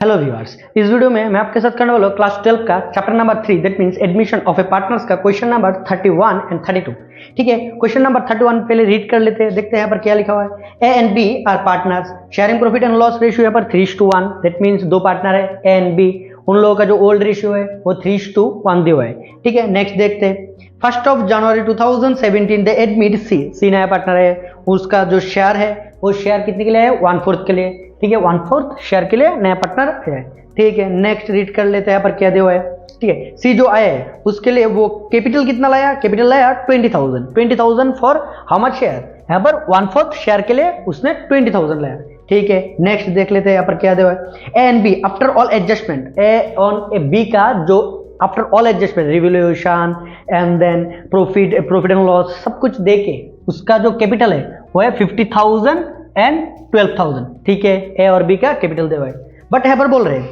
Hello viewers, इस video में मैं आपके साथ करने वाला हूँ क्लास 12 का chapter number 3 that means admission of A partners का क्वेश्चन नंबर 31 एंड 32। ठीक है, क्वेश्चन नंबर 31 पहले रीड कर लेते हैं, देखते हैं यहाँ पर क्या लिखा हुआ है। A and B are partners, sharing profit and loss ratio यहाँ पर 3:1 दैट मींस दो पार्टनर है ए एंड बी, उन लोगों का जो ओल्ड रेशियो है वो 3:1 दिया हुआ है। ठीक है, नेक्स्ट देखते हैं। 1 जनवरी 2017 दे एडमिट सी नया पार्टनर है, उसका जो शेयर है वो शेयर कितने के लिए है, 1/4 के लिए। ठीक है, 1/4 शेयर के लिए नया पार्टनर है। ठीक है, नेक्स्ट रीड कर लेते हैं यहाँ पर क्या दिया हुआ है। ठीक है, सी जो आया है उसके लिए वो कैपिटल कितना लाया, कैपिटल लाया 20,000 फॉर हाउ मच शेयर, यहाँ पर 1/4 शेयर के लिए उसने 20,000 लाया। ठीक है, नेक्स्ट देख लेते हैं यहाँ पर क्या दिया हुआ है। A and B after all adjustment, A on A B का जो after all adjustment revolution and then profit and loss सब कुछ देके उसका जो कैपिटल है वो है 50,000 एंड 12,000। ठीक है, ए और बी का कैपिटल दिया हुआ है। बट यहाँ पर बोल रहे हैं,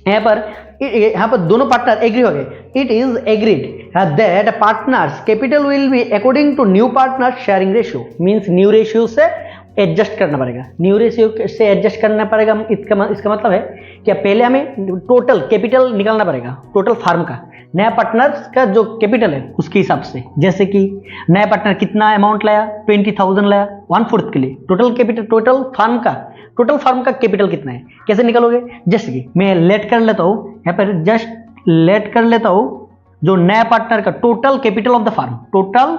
यहाँ पर दोनों पार्टनर एग्री हो गए। It is agreed that partners capital will be according to new partner sharing ratio, means new ratio से एडजस्ट करना पड़ेगा, न्यू रेशियो से एडजस्ट करना पड़ेगा। इसका मतलब है कि पहले हमें टोटल कैपिटल निकालना पड़ेगा, टोटल फार्म का, नया पार्टनर का जो कैपिटल है उसके हिसाब से। जैसे कि नया पार्टनर कितना अमाउंट लाया, 20,000 लाया 1/4 के लिए, टोटल कैपिटल टोटल फार्म का कैपिटल कितना है, कैसे निकालोगे। जैसे कि मैं लेट कर लेता हूँ, यहाँ पर जस्ट लेट कर लेता हूँ जो नया पार्टनर का total capital of the firm, total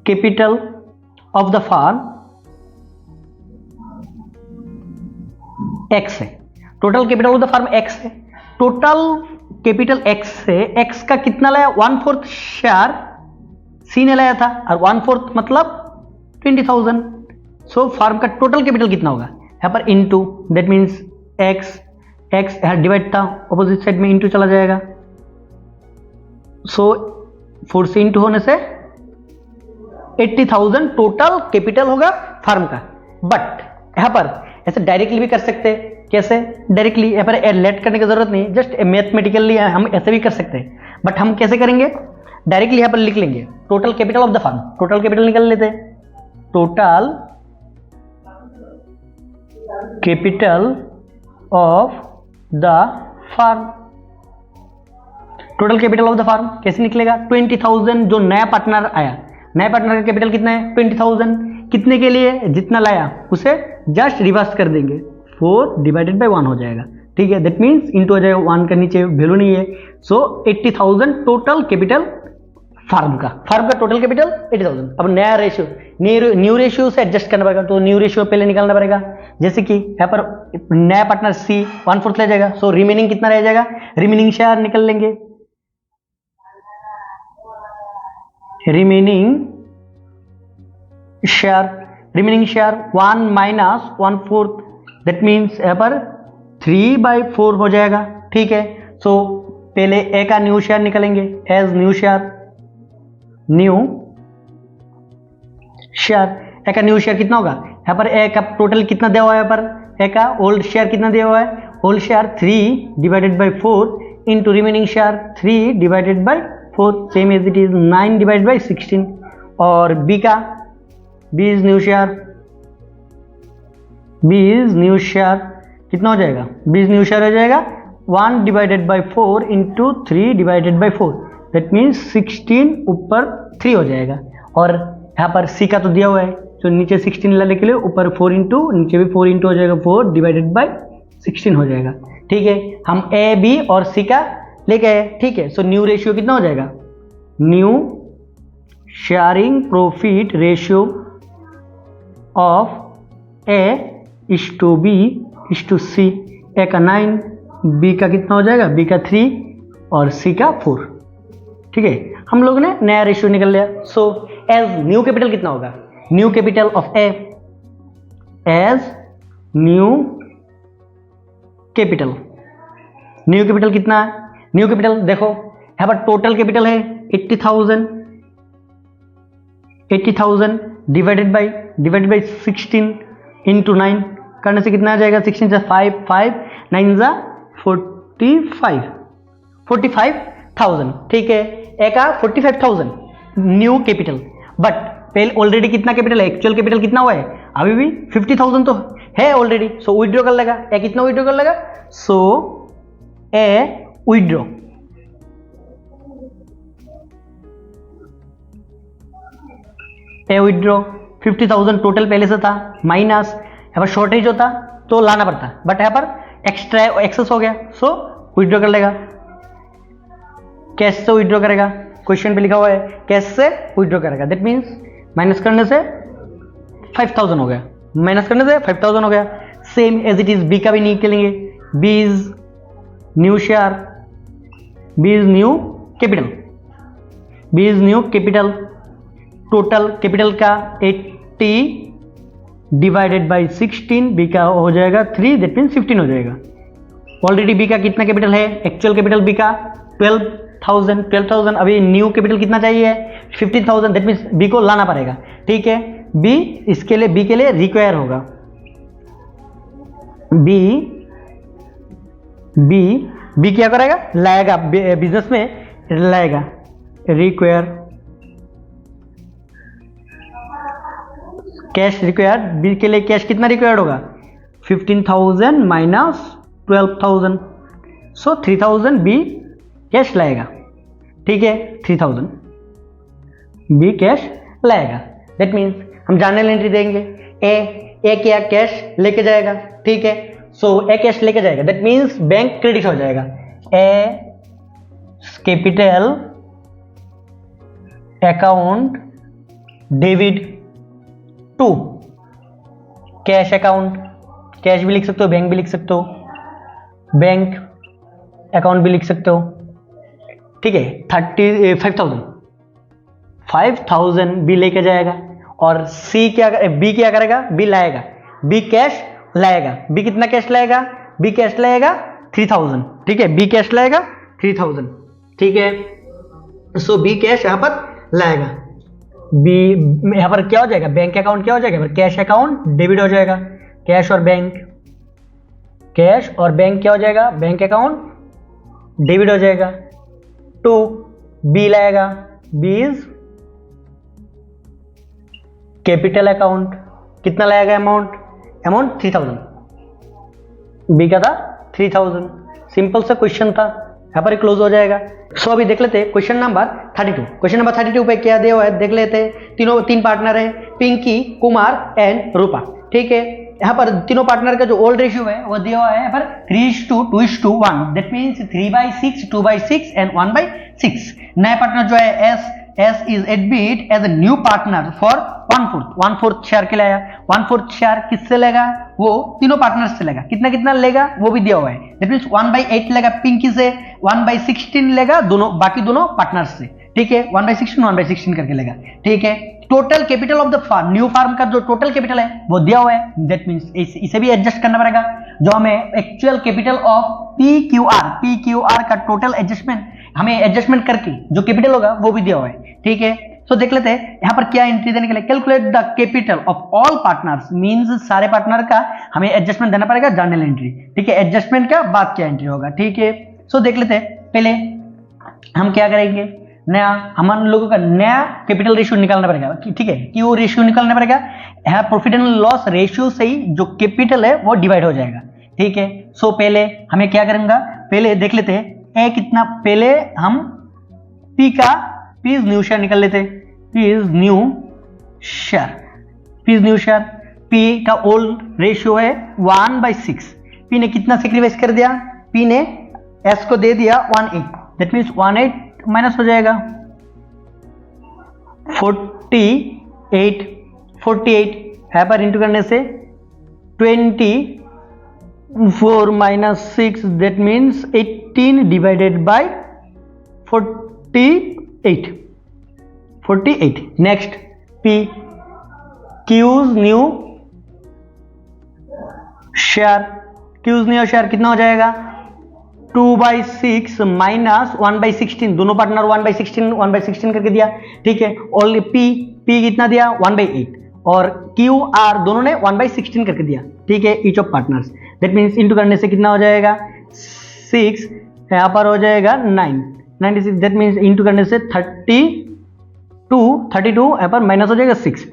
capital of the firm x है, total capital of the firm x है। टोटल कैपिटल x से x का कितना लाया, 1/4 शेयर सी ने लाया था, और 1/4 मतलब 20,000। सो फार्म का टोटल कैपिटल कितना होगा, यहाँ पर इनटू दैट मींस x यहाँ डिवाइड था, ऑपोजिट साइड में इनटू चला जाएगा। सो 4 से इनटू होने से 80,000 टोटल कैपिटल होगा फार्म का। बट यहाँ पर ऐसे डायरेक्टली भी कर सकते हैं। कैसे डायरेक्टली, यहाँ पर लेट करने की जरूरत नहीं, जस्ट मैथमेटिकली हम ऐसे भी कर सकते हैं। बट हम कैसे करेंगे, डायरेक्टली यहाँ पर लिख लेंगे total capital of the firm, total capital निकाल लेते हैं, total capital of the firm. Total capital of the firm कैसे निकलेगा, 20,000 जो नया पार्टनर आया, नया पार्टनर का कैपिटल कितना है 20,000, कितने के लिए, जितना लाया उसे जस्ट रिवर्स कर देंगे, 4/1 हो जाएगा। ठीक है, दैट मींस इनटू हो जाएगा, 1 का नीचे वैल्यू नहीं है। सो 80,000 टोटल कैपिटल फार्म का टोटल कैपिटल 80,000। अब नया रेशियो, न्यू रेशियो से एडजस्ट करना पड़ेगा, तो न्यू रेशियो पहले निकालना पड़ेगा। जैसे कि यहाँ पर नया पार्टनर सी 1/4 ले जाएगा, सो रिमेनिंग कितना रह जाएगा, रिमेनिंग शेयर निकल लेंगे, remaining share 1 minus 1/4 that means यहाँ पर 3/4 हो जाएगा। ठीक है, सो पहले ए का न्यू शेयर निकलेंगे, एज न्यू शेयर ए का न्यू शेयर कितना होगा, यहाँ पर ए का टोटल कितना दिया हुआ है, यहाँ पर ए का ओल्ड शेयर कितना दिया हुआ है, old share 3/4 into remaining share 3/4, same as it is 9/16। और बी इज न्यू शेयर कितना हो जाएगा, बी इज न्यू शेयर हो जाएगा 1/4 इंटू 3/4 दैट मीन्स 16 ऊपर 3 हो जाएगा। और यहाँ पर सी का तो दिया हुआ है, तो नीचे 16 लाने के लिए ऊपर 4 इंटू, नीचे भी 4 इंटू हो जाएगा, 4/16 हो जाएगा। ठीक है, हम ए बी और सी का लेके आए। ठीक है, सो न्यू रेशियो कितना हो जाएगा, new sharing profit ratio of A is to B is to C, A का 9, बी का कितना हो जाएगा, बी का 3 और सी का 4। ठीक है, हम लोगों ने नया रेशियो निकल लिया। सो एज न्यू कैपिटल कितना होगा, new capital of A as new capital कितना है, न्यू कैपिटल देखो यहाँ पर टोटल कैपिटल है 80,000 डिवाइडेड बाई 16 इंटू 9 करने से कितना आ जाएगा, 16 से 5 9 जा 45,000। ठीक है, ए का 45,000 न्यू कैपिटल, बट पहले ऑलरेडी कितना कैपिटल है, एक्चुअल कैपिटल कितना हुआ है, अभी भी 50,000 तो है ऑलरेडी, सो विड्रॉ कर लेगा। ए कितना विड्रॉ कर लेगा, सो ए विड्रॉ, ए विड्रॉ 50,000 टोटल पहले से था, माइनस यहाँ पर शॉर्टेज होता तो लाना पड़ता, बट यहाँ पर एक्स्ट्रा एक्सेस हो गया, सो विड्रॉ कर लेगा। कैश से विड्रॉ करेगा, क्वेश्चन पे लिखा हुआ है कैश से विड्रॉ करेगा, दैट मीन्स माइनस करने से 5,000 हो गया, माइनस करने से 5,000 हो गया। Same as it is B का भी निकलेंगे, B is new share, B is new capital, B is new capital, total capital का 80 डिवाइडेड बाई 16, बी का हो जाएगा 3, दैट मीन्स 15 हो जाएगा। ऑलरेडी बी का कितना कैपिटल है, एक्चुअल कैपिटल बी का 12,000, अभी न्यू कैपिटल कितना चाहिए 15,000, दैट मीन्स बी को लाना पड़ेगा, ठीक है। बी इसके लिए, बी के लिए रिक्वायर होगा, बी क्या करेगा, लाएगा, बिजनेस में लाएगा, रिक्वायर कैश रिक्वायर्ड, बी के लिए कैश कितना रिक्वायर्ड होगा 15,000 माइनस 12,000, सो 3,000 बी कैश लाएगा, ठीक है। 3,000 बी कैश लाएगा, दैट मीन्स हम जर्नल एंट्री देंगे, ए क्या कैश लेके जाएगा, ठीक है। सो ए कैश लेके जाएगा, दैट मीन्स बैंक क्रेडिट हो जाएगा, A capital account debit to cash account, cash भी लिख सकते हो, बैंक भी लिख सकते हो, बैंक अकाउंट भी लिख सकते हो, ठीक है। 5,000 बी लेके जाएगा, और सी क्या, बी क्या करेगा, बी लाएगा, बी कैश लाएगा, बी कितना कैश लाएगा, बी कैश लाएगा 3,000, ठीक है, बी कैश लाएगा 3,000, ठीक है। सो बी कैश यहां पर लाएगा, बी यहां पर क्या हो जाएगा, बैंक अकाउंट क्या हो जाएगा, कैश अकाउंट डेबिट हो जाएगा, कैश और बैंक, कैश और बैंक क्या हो जाएगा, बैंक अकाउंट डेबिट हो जाएगा। टू बी लाएगा, बी इज कैपिटल अकाउंट, कितना लाएगा अमाउंट 3,000, बी का था 3,000, सिंपल सा क्वेश्चन था, यहां पर क्लोज हो जाएगा। सो अभी देख लेते हैं क्वेश्चन नंबर 32। क्वेश्चन नंबर 32 पे क्या दिया हुआ है देख लेते हैं। तीन पार्टनर है, पिंकी, कुमार एंड रूपा, ठीक है। यहाँ पर तीनों पार्टनर का जो ओल्ड रेशियो है वो दिया हुआ है यहाँ पर 3:2:1, दैट मीन्स 3/6, 2/6 एंड 1/6। नया पार्टनर जो है S is admit as a new partner for 1/4 share के लिए आया। 1/4 शेयर किससे लेगा, वो तीनों पार्टनर से लेगा, कितना लेगा वो भी दिया हुआ है, दैट मीन्स 1/8 लेगा पिंकी से, 1/16 लेगा बाकी दोनों पार्टनर से, ठीक है। 1/16 करके लेगा, ठीक है। Total capital of the firm, new firm का जो टोटल कैपिटल है वो दिया हुआ है, दैट मीन्स इसे भी एडजस्ट करना पड़ेगा। जो हमें एक्चुअल कैपिटल ऑफ PQR का टोटल एडजस्टमेंट, हमें एडजस्टमेंट करके जो कैपिटल होगा वो भी दिया हुआ है, ठीक है। सो देख लेते हैं यहाँ पर क्या एंट्री देने के लिए, calculate the capital of all partners, means सारे पार्टनर का हमें एडजस्टमेंट देना पड़ेगा, जर्नल एंट्री, ठीक है। एडजस्टमेंट का बाद क्या एंट्री होगा, ठीक है। सो देख लेते हैं, पहले हम क्या करेंगे, नया हम लोगों का नया कैपिटल रेशियो निकालना पड़ेगा, ठीक है। क्यू रेशियो निकालना पड़ेगा, यहाँ प्रॉफिट एंड लॉस रेशियो से ही जो कैपिटल है वो डिवाइड हो जाएगा, ठीक है। सो पहले हमें क्या करेंगे, पहले देख लेते हैं ए कितना, पहले हम पी इज न्यू शेयर निकाल लेते हैं, P is new share, P का ओल्ड रेशियो है 1/6, पी ने कितना सेक्रीफाइस कर दिया, पी ने एस को दे दिया 1/8, दैट मीन्स 1/8 माइनस हो जाएगा 48 यहाँ पर इंटू करने से 24 minus 6, that means 18 divided by 48। Next P Q's new share कितना हो जाएगा 2/6 माइनस 1/16, दोनों पार्टनर 1/16 करके दिया, ठीक है। ओनली पी कितना दिया 1/8 और क्यू आर दोनों ने 1/16 करके दिया, ठीक है, each of partners. That means into करने से कितना हो जाएगा 6, यहाँ पर हो जाएगा 96, दैट मीन्स इंटू करने से 32 यहाँ पर माइनस हो जाएगा 6,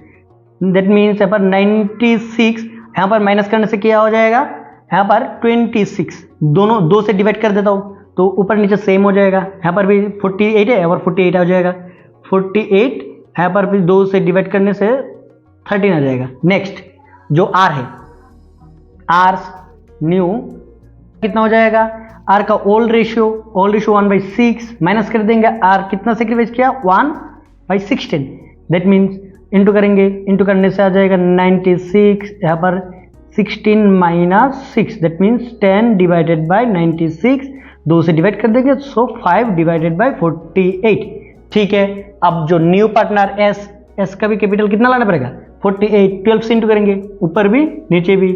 दैट मीन्स यहाँ पर 96 यहाँ पर माइनस करने से क्या हो जाएगा, यहाँ पर 26, दोनों 2 से डिवाइड कर देता हूँ तो ऊपर नीचे सेम हो जाएगा। यहाँ पर भी 48 है और 48 हो जाएगा, 48 यहाँ पर भी 2 से डिवाइड करने से 13 आ जाएगा। नेक्स्ट जो आर है, आर न्यू कितना हो जाएगा, आर का ओल्ड रेशियो 1/6 माइनस कर देंगे, आर कितना सेक्रीफाइस किया 1/16, दैट मीन्स इंटू करेंगे, इंटू करने से आ जाएगा 96, यहाँ पर 16 - 6 दैट मीन्स 10 डिवाइडेड बाय 96, 2 से डिवाइड कर देंगे सो 5 डिवाइडेड बाय 48। ठीक है, अब जो न्यू पार्टनर एस का भी कैपिटल कितना लाना पड़ेगा 48, 12 से इंटू करेंगे, ऊपर भी नीचे भी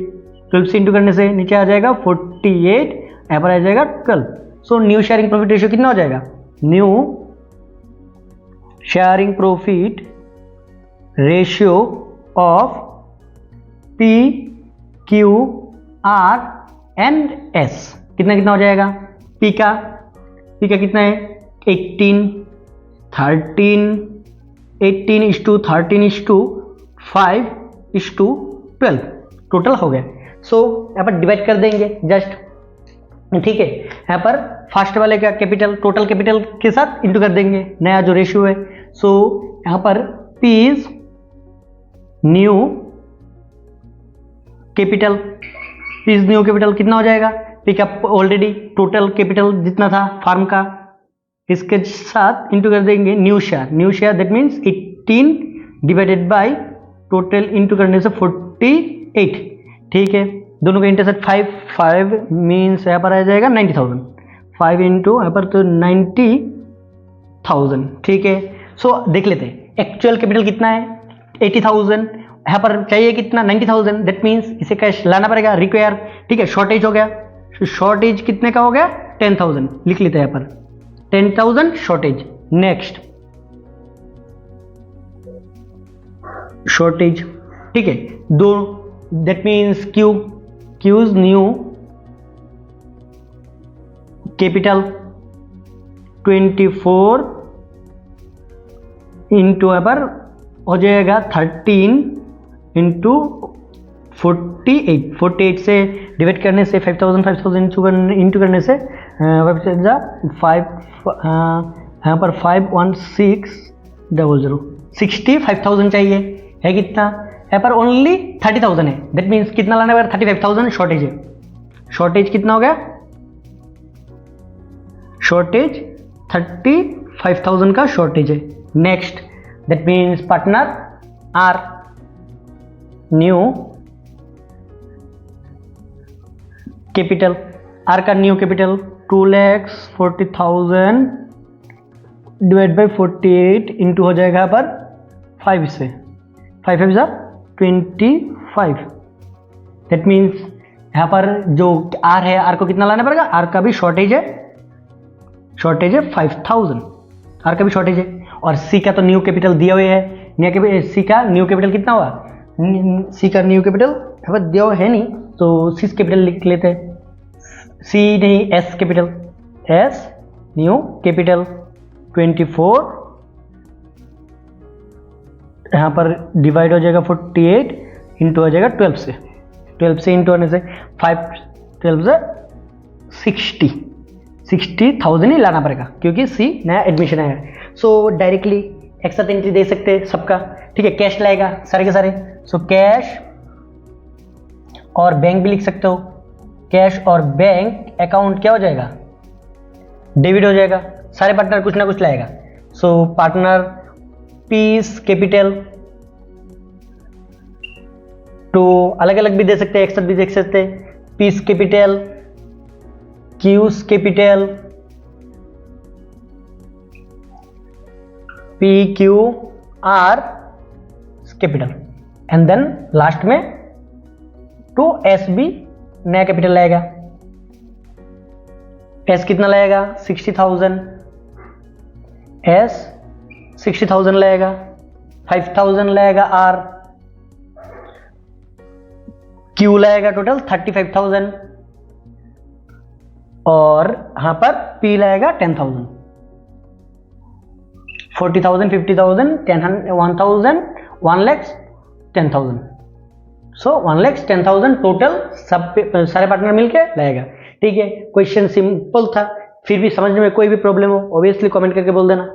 12 से इंटू करने से नीचे आ जाएगा 48, यहाँ पर आ जाएगा 12। So new sharing profit ratio कितना हो जाएगा, new sharing profit ratio of P Q are and S कितना कितना हो जाएगा, पी का कितना है 18, 18:13:5:12 टोटल हो गया। सो यहाँ पर डिवाइड कर देंगे जस्ट, ठीक है, यहाँ पर फर्स्ट वाले का कैपिटल टोटल कैपिटल के साथ इंटू कर देंगे नया जो रेशियो है। सो यहाँ पर P is new capital, P is new capital कितना हो जाएगा, P का ऑलरेडी टोटल कैपिटल जितना था फार्म का, इसके साथ इंटू कर देंगे new share that means 18 divided by total into करने से 48। ठीक है, दोनों का इंटरसेट 5 मीन्स यहाँ पर आ जाएगा 90,000, 5 इंटू यहाँ पर तो 90,000। ठीक है, सो देख लेते हैं एक्चुअल कैपिटल कितना है 80,000, यहाँ पर चाहिए कितना 90,000, दैट मीन्स इसे कैश लाना पड़ेगा रिक्वायर। ठीक है, शॉर्टेज हो गया, शॉर्टेज कितने का हो गया 10,000 लिख लेते हैं यहाँ पर 10,000 शॉर्टेज। नेक्स्ट शॉर्टेज, ठीक है, दो that means Q's new capital 24 into यहाँ पर हो जाएगा 13 इंटू 48 से डिवाइड करने से 5,000 इंटू करने से 5 यहाँ पर 51600 65,000 चाहिए है कितना, यहाँ पर ओनली 30,000 है, दैट मीन्स कितना लाना पड़ेगा 35,000 शॉर्टेज है। शॉर्टेज कितना हो गया, शॉर्टेज 35,000 का शॉर्टेज है। Next that means partner R new capital, R का new capital 2,40,000 divide by 48 into हो जाएगा यहाँ पर 5 से 5 5 25, दैट मीन्स यहाँ पर जो आर है आर को कितना लाना पड़ेगा, आर का भी शॉर्टेज है 5,000, आर का भी शॉर्टेज है। और सी का तो न्यू कैपिटल दिया हुआ है, सी का न्यू कैपिटल कितना हुआ, सी का न्यू कैपिटल यहाँ पर दिया हुआ है नहीं तो सी कैपिटल लिख लेते हैं, सी नहीं S capital, S new capital 24 यहाँ पर डिवाइड हो जाएगा 48 इंटू हो जाएगा 12 से इंटू होने से 5 12 से 60,000 ही लाना पड़ेगा क्योंकि सी नया एडमिशन आया है। सो डायरेक्टली एक साथ एंट्री दे सकते हैं सबका, ठीक है, कैश लाएगा सारे के सारे। सो कैश और बैंक भी लिख सकते हो, कैश और बैंक अकाउंट क्या हो जाएगा, डेबिट हो जाएगा, सारे पार्टनर कुछ ना कुछ लाएगा। सो पार्टनर पीस कैपिटल तो अलग अलग भी दे सकते हैं, एक साथ भी देख सकते हैं, P's capital, Q's capital, P Q R capital and then last में टू एस बी नया कैपिटल लाएगा। एस कितना लाएगा 60,000, एस 60,000 लाएगा, 5,000 लाएगा आर, क्यू लाएगा टोटल 35,000 और यहां पर पी लाएगा 10,000, 40,000, 50,000, 1,000, 1 lakhs, 10,000। सो 1,10,000 टोटल सब सारे पार्टनर मिलके लगेगा। ठीक है, क्वेश्चन सिंपल था, फिर भी समझने में कोई भी प्रॉब्लम हो ऑब्वियसली कमेंट करके बोल देना।